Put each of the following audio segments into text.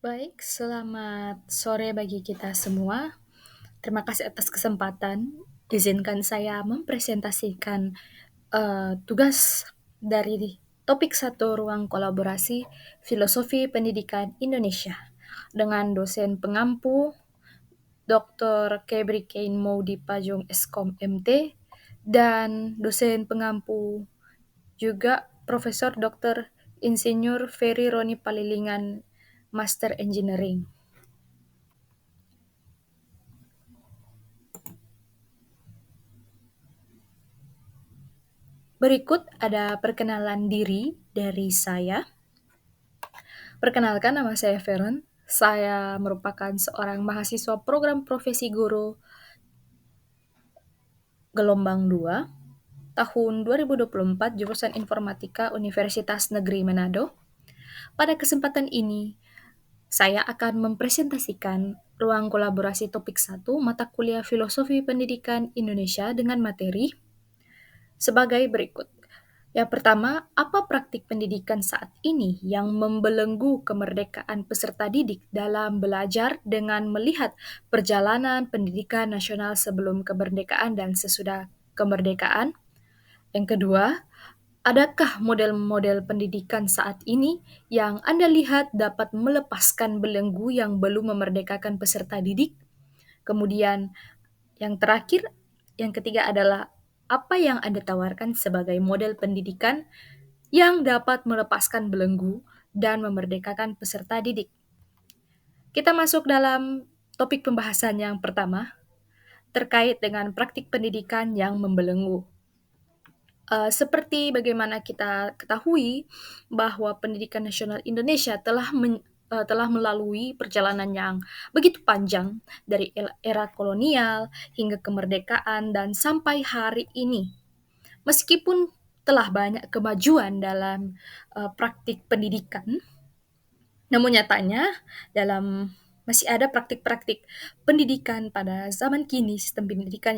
Baik, selamat sore bagi kita semua. Terima kasih atas kesempatan. Izinkan saya mempresentasikan tugas dari topik satu ruang kolaborasi filosofi pendidikan Indonesia dengan dosen pengampu Dr. Kebri Kain Maudi Pajong Eskom MT dan dosen pengampu juga Profesor Dr. Insinyur Ferry Roni Palilingan Master Engineering. Berikut ada perkenalan diri dari saya. Perkenalkan, nama saya Feren. Saya merupakan seorang mahasiswa program profesi guru gelombang 2 tahun 2024 jurusan Informatika Universitas Negeri Manado. Pada kesempatan ini, saya akan mempresentasikan ruang kolaborasi topik 1 mata kuliah Filosofi Pendidikan Indonesia dengan materi sebagai berikut. Yang pertama, apa praktik pendidikan saat ini yang membelenggu kemerdekaan peserta didik dalam belajar dengan melihat perjalanan pendidikan nasional sebelum kemerdekaan dan sesudah kemerdekaan? Yang kedua, adakah model-model pendidikan saat ini yang Anda lihat dapat melepaskan belenggu yang belum memerdekakan peserta didik? Kemudian, yang terakhir, yang ketiga adalah apa yang Anda tawarkan sebagai model pendidikan yang dapat melepaskan belenggu dan memerdekakan peserta didik. Kita masuk dalam topik pembahasan yang pertama, terkait dengan praktik pendidikan yang membelenggu. Seperti bagaimana kita ketahui bahwa pendidikan nasional Indonesia telah melalui perjalanan yang begitu panjang dari era kolonial hingga kemerdekaan dan sampai hari ini. Meskipun telah banyak kemajuan dalam praktik pendidikan, namun nyatanya dalam masih ada praktik-praktik pendidikan pada zaman kini, sistem pendidikan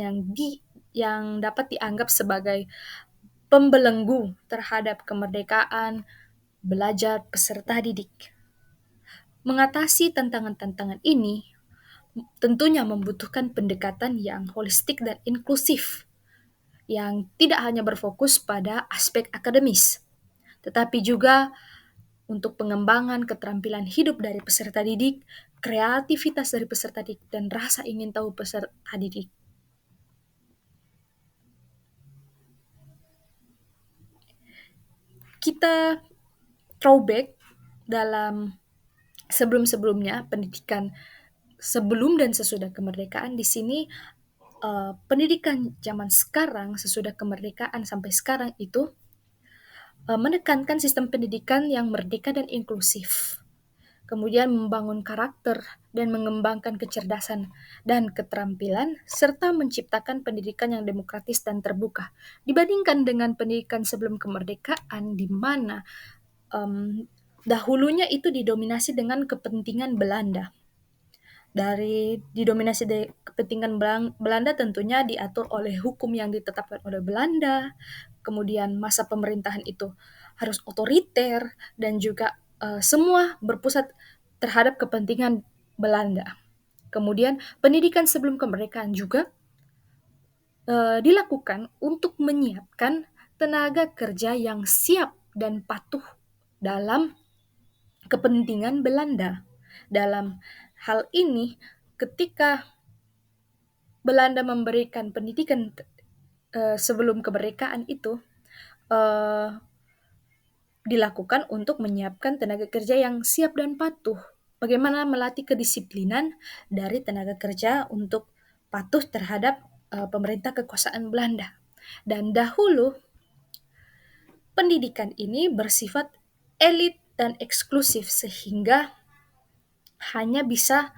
yang dapat dianggap sebagai pembelenggu terhadap kemerdekaan belajar peserta didik. Mengatasi tantangan-tantangan ini tentunya membutuhkan pendekatan yang holistik dan inklusif, yang tidak hanya berfokus pada aspek akademis, tetapi juga untuk pengembangan keterampilan hidup dari peserta didik, kreativitas dari peserta didik, dan rasa ingin tahu peserta didik. Kita throwback dalam sebelum-sebelumnya pendidikan sebelum dan sesudah kemerdekaan. Di sini pendidikan zaman sekarang sesudah kemerdekaan sampai sekarang itu menekankan sistem pendidikan yang merdeka dan inklusif, kemudian membangun karakter dan mengembangkan kecerdasan dan keterampilan, serta menciptakan pendidikan yang demokratis dan terbuka. Dibandingkan dengan pendidikan sebelum kemerdekaan, di mana dahulunya itu didominasi dengan kepentingan Belanda. Didominasi dari kepentingan Belanda tentunya diatur oleh hukum yang ditetapkan oleh Belanda, kemudian masa pemerintahan itu harus otoriter dan juga semua berpusat terhadap kepentingan Belanda. Kemudian pendidikan sebelum kemerdekaan juga dilakukan untuk menyiapkan tenaga kerja yang siap dan patuh dalam kepentingan Belanda. Dalam hal ini, ketika Belanda memberikan pendidikan sebelum kemerdekaan itu dilakukan untuk menyiapkan tenaga kerja yang siap dan patuh. Bagaimana melatih kedisiplinan dari tenaga kerja untuk patuh terhadap pemerintah kekuasaan Belanda. Dan dahulu pendidikan ini bersifat elit dan eksklusif sehingga hanya bisa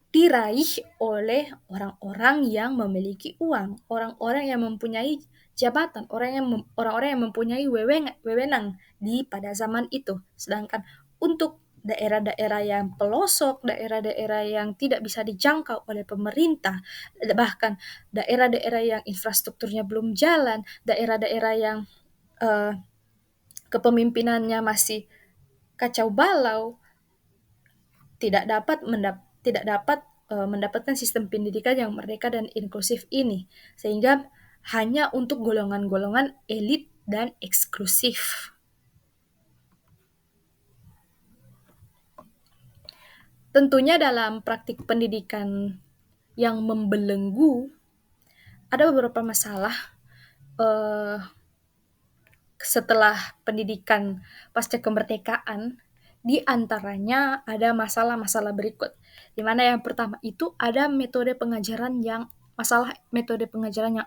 diraih oleh orang-orang yang memiliki uang, orang-orang yang mempunyai jabatan, orang-orang yang mempunyai wewenang di pada zaman itu. Sedangkan untuk daerah-daerah yang pelosok, daerah-daerah yang tidak bisa dijangkau oleh pemerintah, bahkan daerah-daerah yang infrastrukturnya belum jalan, daerah-daerah yang kepemimpinannya masih kacau balau, tidak dapat mendapatkan sistem pendidikan yang merdeka dan inklusif ini, sehingga hanya untuk golongan-golongan elit dan eksklusif. Tentunya dalam praktik pendidikan yang membelenggu, ada beberapa masalah eh, setelah pendidikan pasca kemerdekaan. Di antaranya ada masalah-masalah berikut, di mana yang pertama itu ada metode pengajaran yang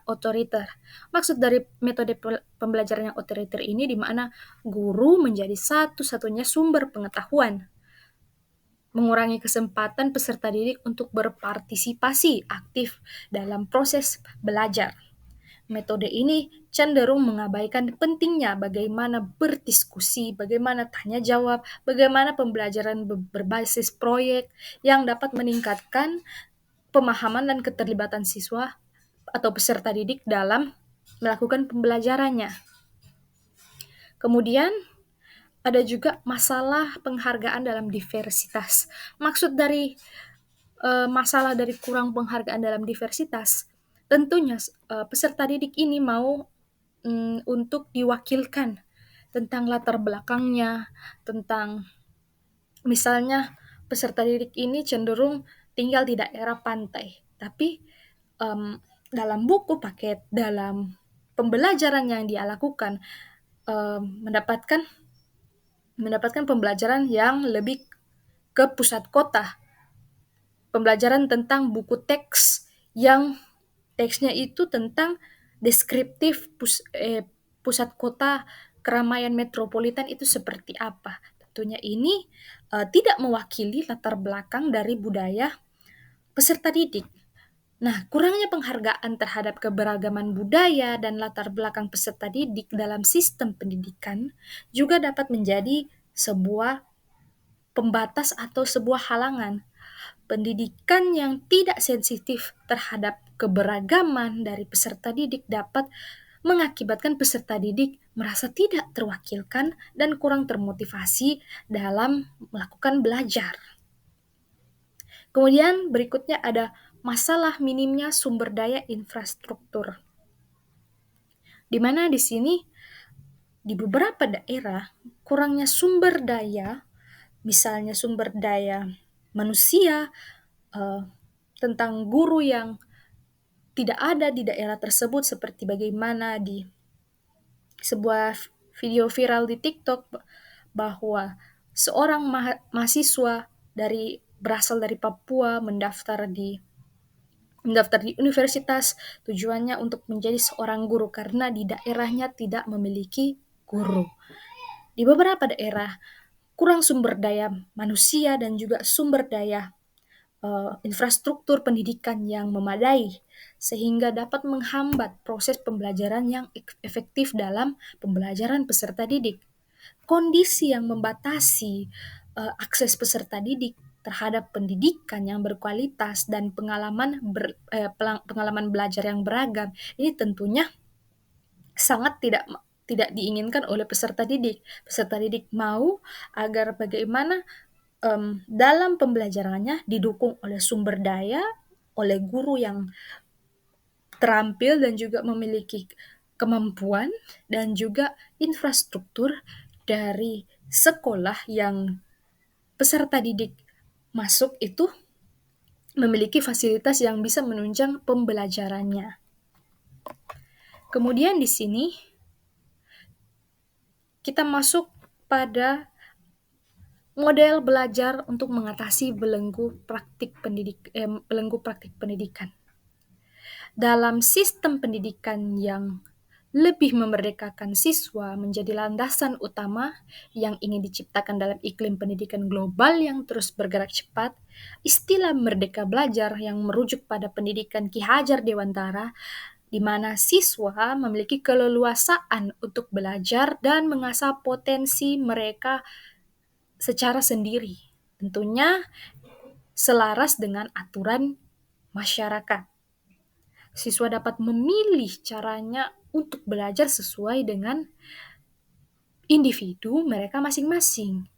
otoriter. Maksud dari metode pembelajaran yang otoriter ini di mana guru menjadi satu-satunya sumber pengetahuan, mengurangi kesempatan peserta didik untuk berpartisipasi aktif dalam proses belajar. Metode ini cenderung mengabaikan pentingnya bagaimana berdiskusi, bagaimana tanya jawab, bagaimana pembelajaran berbasis proyek yang dapat meningkatkan pemahaman dan keterlibatan siswa atau peserta didik dalam melakukan pembelajarannya. Kemudian ada juga masalah penghargaan dalam diversitas. Maksud dari masalah dari kurang penghargaan dalam diversitas, tentunya peserta didik ini mau untuk diwakilkan tentang latar belakangnya, tentang misalnya peserta didik ini cenderung tinggal di daerah pantai, tapi dalam buku paket, dalam pembelajaran yang dia lakukan, mendapatkan pembelajaran yang lebih ke pusat kota, pembelajaran tentang buku teks yang teksnya itu tentang deskriptif pusat kota keramaian metropolitan itu seperti apa. Tentunya ini tidak mewakili latar belakang dari budaya peserta didik. Nah, kurangnya penghargaan terhadap keberagaman budaya dan latar belakang peserta didik dalam sistem pendidikan juga dapat menjadi sebuah pembatas atau sebuah halangan. Pendidikan yang tidak sensitif terhadap keberagaman dari peserta didik dapat mengakibatkan peserta didik merasa tidak terwakilkan dan kurang termotivasi dalam melakukan belajar. Kemudian berikutnya ada masalah minimnya sumber daya infrastruktur, di mana di sini di beberapa daerah kurangnya sumber daya, misalnya sumber daya manusia, tentang guru yang tidak ada di daerah tersebut, seperti bagaimana di sebuah video viral di TikTok bahwa seorang mahasiswa berasal dari Papua mendaftar di universitas, tujuannya untuk menjadi seorang guru karena di daerahnya tidak memiliki guru. Di beberapa daerah kurang sumber daya manusia dan juga sumber daya infrastruktur pendidikan yang memadai, sehingga dapat menghambat proses pembelajaran yang efektif dalam pembelajaran peserta didik. Kondisi yang membatasi akses peserta didik terhadap pendidikan yang berkualitas dan pengalaman belajar yang beragam, ini tentunya sangat tidak diinginkan oleh peserta didik. Peserta didik mau agar bagaimana dalam pembelajarannya didukung oleh sumber daya, oleh guru yang terampil dan juga memiliki kemampuan, dan juga infrastruktur dari sekolah yang peserta didik masuk itu memiliki fasilitas yang bisa menunjang pembelajarannya. Kemudian di sini kita masuk pada model belajar untuk mengatasi belenggu praktik pendidikan. Dalam sistem pendidikan yang lebih memerdekakan siswa menjadi landasan utama yang ingin diciptakan dalam iklim pendidikan global yang terus bergerak cepat, istilah merdeka belajar yang merujuk pada pendidikan Ki Hajar Dewantara, di mana siswa memiliki keleluasaan untuk belajar dan mengasah potensi mereka secara sendiri, tentunya selaras dengan aturan masyarakat. Siswa dapat memilih caranya untuk belajar sesuai dengan individu mereka masing-masing.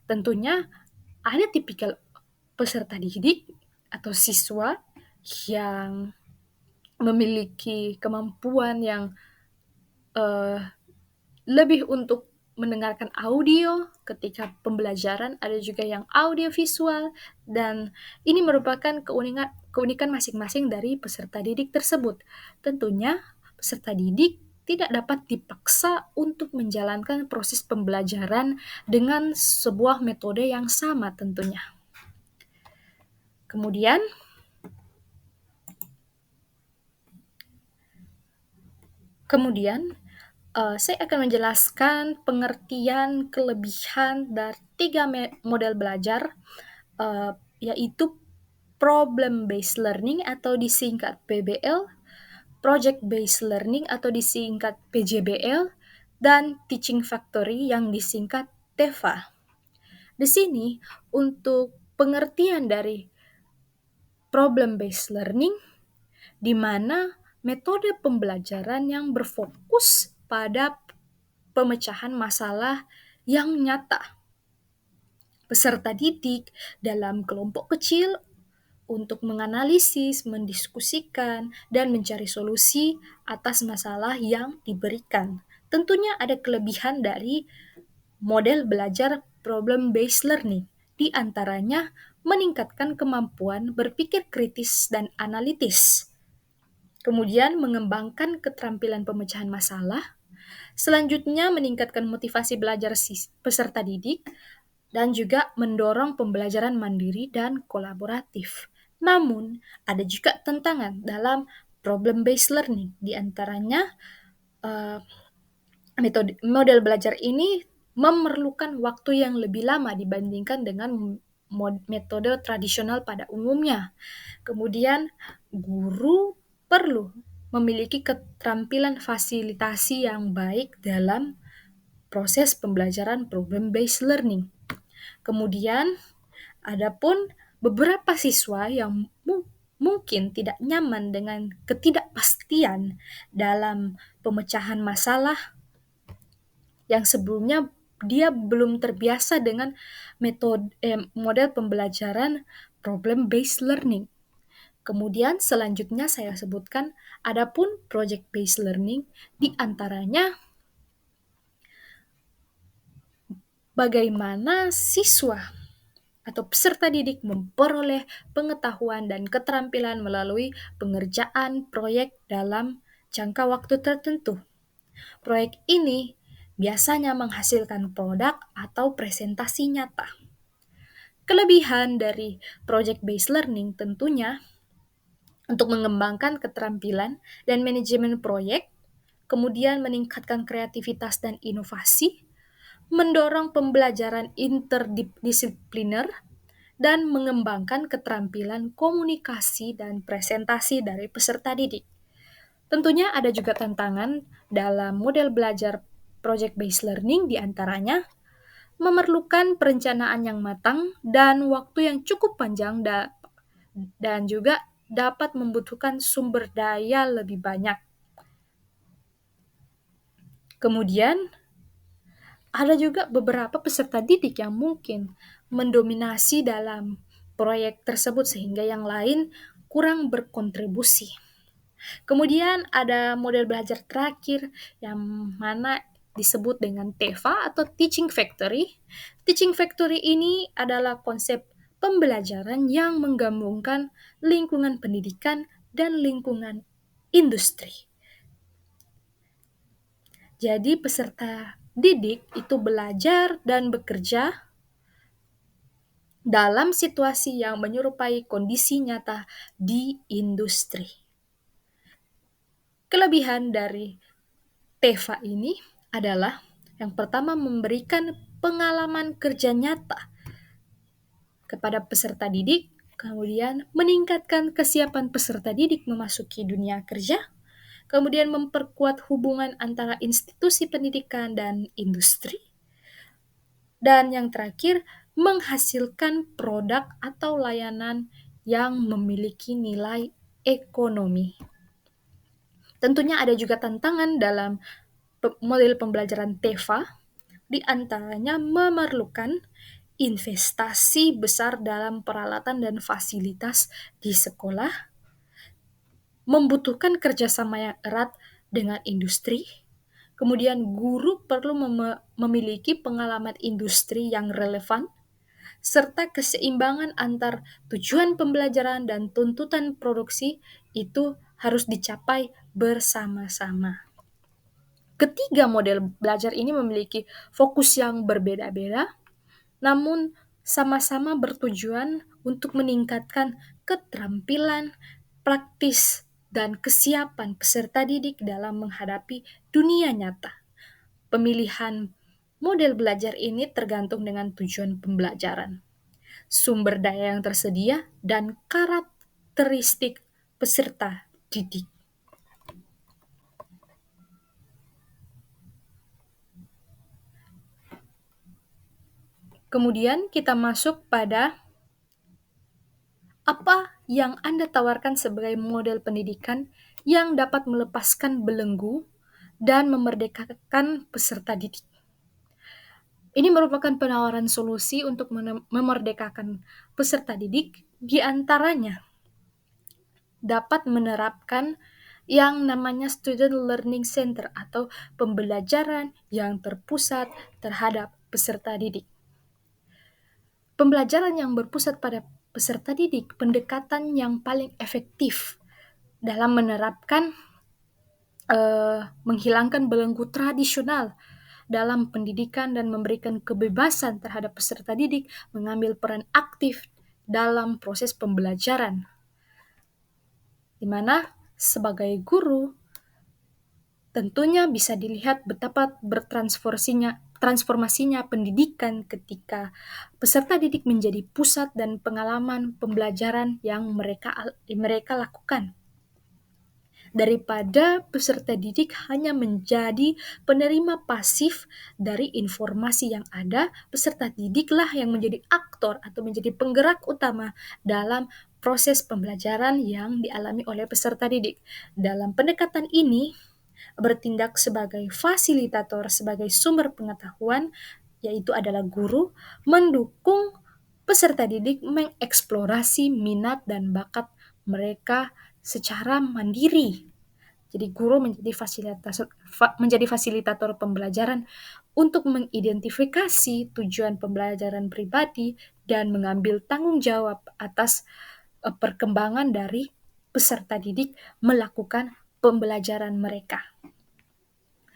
Tentunya ada peserta didik atau siswa yang memiliki kemampuan yang eh, lebih untuk mendengarkan audio ketika pembelajaran, ada juga yang audio visual, dan ini merupakan keunikan masing-masing dari peserta didik tersebut. Tentunya, peserta didik tidak dapat dipaksa untuk menjalankan proses pembelajaran dengan sebuah metode yang sama tentunya. Kemudian, saya akan menjelaskan pengertian kelebihan dari 3 model belajar, yaitu Problem Based Learning atau disingkat PBL, Project Based Learning atau disingkat PJBL, dan Teaching Factory yang disingkat TEFA. Di sini, untuk pengertian dari Problem Based Learning, di mana metode pembelajaran yang berfokus pada pemecahan masalah yang nyata. Peserta didik dalam kelompok kecil untuk menganalisis, mendiskusikan, dan mencari solusi atas masalah yang diberikan. Tentunya ada kelebihan dari model belajar problem-based learning, di antaranya meningkatkan kemampuan berpikir kritis dan analitis, kemudian mengembangkan keterampilan pemecahan masalah, selanjutnya meningkatkan motivasi belajar peserta didik, dan juga mendorong pembelajaran mandiri dan kolaboratif. Namun, ada juga tantangan dalam problem-based learning, di antaranya model belajar ini memerlukan waktu yang lebih lama dibandingkan dengan metode tradisional pada umumnya. Kemudian, guru perlu memiliki keterampilan fasilitasi yang baik dalam proses pembelajaran problem-based learning. Kemudian, adapun beberapa siswa yang mungkin tidak nyaman dengan ketidakpastian dalam pemecahan masalah yang sebelumnya dia belum terbiasa dengan model pembelajaran problem based learning. Kemudian selanjutnya saya sebutkan adapun project based learning, di antaranya bagaimana siswa atau peserta didik memperoleh pengetahuan dan keterampilan melalui pengerjaan proyek dalam jangka waktu tertentu. Proyek ini biasanya menghasilkan produk atau presentasi nyata. Kelebihan dari project-based learning tentunya untuk mengembangkan keterampilan dan manajemen proyek, kemudian meningkatkan kreativitas dan inovasi, mendorong pembelajaran interdisipliner, dan mengembangkan keterampilan komunikasi dan presentasi dari peserta didik. Tentunya ada juga tantangan dalam model belajar project-based learning, di antaranya memerlukan perencanaan yang matang dan waktu yang cukup panjang dan juga dapat membutuhkan sumber daya lebih banyak. Kemudian, ada juga beberapa peserta didik yang mungkin mendominasi dalam proyek tersebut sehingga yang lain kurang berkontribusi. Kemudian ada model belajar terakhir yang mana disebut dengan TEFA atau Teaching Factory. Teaching Factory ini adalah konsep pembelajaran yang menggabungkan lingkungan pendidikan dan lingkungan industri. Jadi peserta didik itu belajar dan bekerja dalam situasi yang menyerupai kondisi nyata di industri. Kelebihan dari TEFA ini adalah yang pertama memberikan pengalaman kerja nyata kepada peserta didik, kemudian meningkatkan kesiapan peserta didik memasuki dunia kerja, kemudian memperkuat hubungan antara institusi pendidikan dan industri, dan yang terakhir menghasilkan produk atau layanan yang memiliki nilai ekonomi. Tentunya ada juga tantangan dalam model pembelajaran TEFA, di antaranya memerlukan investasi besar dalam peralatan dan fasilitas di sekolah, membutuhkan kerjasama yang erat dengan industri. Kemudian guru perlu memiliki pengalaman industri yang relevan, serta keseimbangan antar tujuan pembelajaran dan tuntutan produksi itu harus dicapai bersama-sama. Ketiga model belajar ini memiliki fokus yang berbeda-beda, namun sama-sama bertujuan untuk meningkatkan keterampilan praktis dan kesiapan peserta didik dalam menghadapi dunia nyata. Pemilihan model belajar ini tergantung dengan tujuan pembelajaran, sumber daya yang tersedia, dan karakteristik peserta didik. Kemudian kita masuk pada apa yang Anda tawarkan sebagai model pendidikan yang dapat melepaskan belenggu dan memerdekakan peserta didik. Ini merupakan penawaran solusi untuk memerdekakan peserta didik, di antaranya dapat menerapkan yang namanya Student Learning Center atau pembelajaran yang terpusat terhadap peserta didik. Pembelajaran yang berpusat pada peserta didik, pendekatan yang paling efektif dalam menerapkan menghilangkan belenggu tradisional dalam pendidikan dan memberikan kebebasan terhadap peserta didik mengambil peran aktif dalam proses pembelajaran, di mana sebagai guru tentunya bisa dilihat betapa transformasinya pendidikan ketika peserta didik menjadi pusat dan pengalaman pembelajaran yang mereka lakukan. Daripada peserta didik hanya menjadi penerima pasif dari informasi yang ada, peserta didiklah yang menjadi aktor atau menjadi penggerak utama dalam proses pembelajaran yang dialami oleh peserta didik. Dalam pendekatan ini, bertindak sebagai fasilitator, sebagai sumber pengetahuan, yaitu adalah guru, mendukung peserta didik mengeksplorasi minat dan bakat mereka secara mandiri. Jadi guru menjadi fasilitator pembelajaran untuk mengidentifikasi tujuan pembelajaran pribadi dan mengambil tanggung jawab atas perkembangan dari peserta didik melakukan pembelajaran mereka.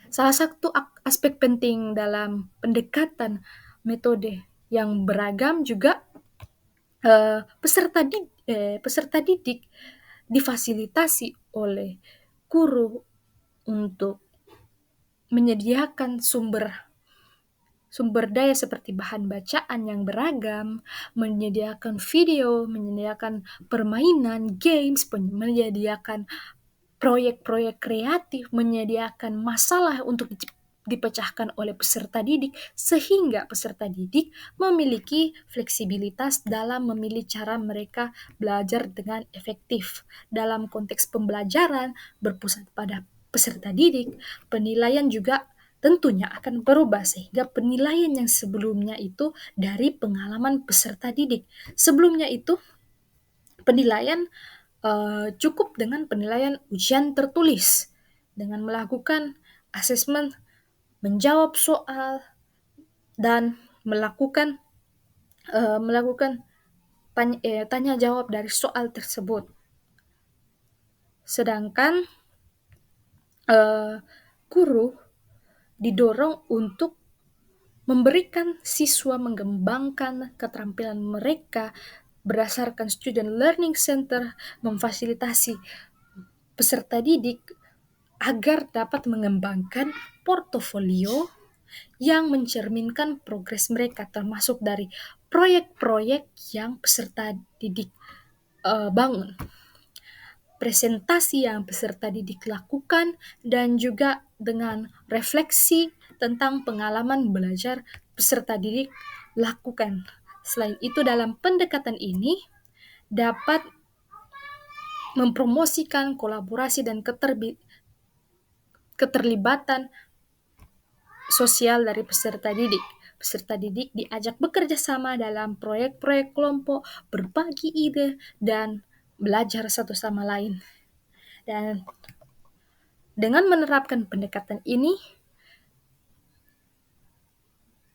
Salah satu aspek penting dalam pendekatan metode yang beragam juga peserta didik difasilitasi oleh guru untuk menyediakan sumber daya seperti bahan bacaan yang beragam, menyediakan video, menyediakan permainan, games, menyediakan proyek-proyek kreatif, menyediakan masalah untuk dipecahkan oleh peserta didik, sehingga peserta didik memiliki fleksibilitas dalam memilih cara mereka belajar dengan efektif. Dalam konteks pembelajaran berpusat pada peserta didik, penilaian juga tentunya akan berubah, sehingga penilaian yang sebelumnya itu dari pengalaman peserta didik. Sebelumnya itu penilaian cukup dengan penilaian ujian tertulis dengan melakukan asesmen, menjawab soal, dan melakukan tanya jawab dari soal tersebut. Sedangkan guru didorong untuk memberikan siswa mengembangkan keterampilan mereka berdasarkan Student Learning Center, memfasilitasi peserta didik agar dapat mengembangkan portofolio yang mencerminkan progres mereka, termasuk dari proyek-proyek yang peserta didik bangun, presentasi yang peserta didik lakukan, dan juga dengan refleksi tentang pengalaman belajar peserta didik lakukan. Selain itu, dalam pendekatan ini dapat mempromosikan kolaborasi dan keterlibatan sosial dari peserta didik. Peserta didik diajak bekerja sama dalam proyek-proyek kelompok, berbagi ide, dan belajar satu sama lain. Dan dengan menerapkan pendekatan ini,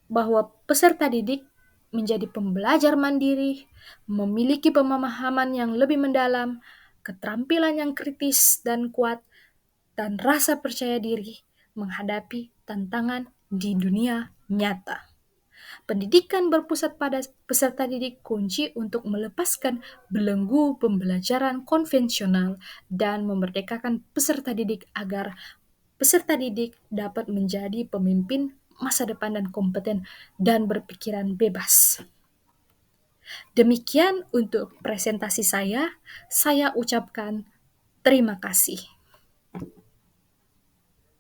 bahwa peserta didik menjadi pembelajar mandiri, memiliki pemahaman yang lebih mendalam, keterampilan yang kritis dan kuat, dan rasa percaya diri menghadapi tantangan di dunia nyata. Pendidikan berpusat pada peserta didik kunci untuk melepaskan belenggu pembelajaran konvensional dan memerdekakan peserta didik agar peserta didik dapat menjadi pemimpin masa depan dan kompeten dan berpikiran bebas. Demikian untuk presentasi saya ucapkan terima kasih.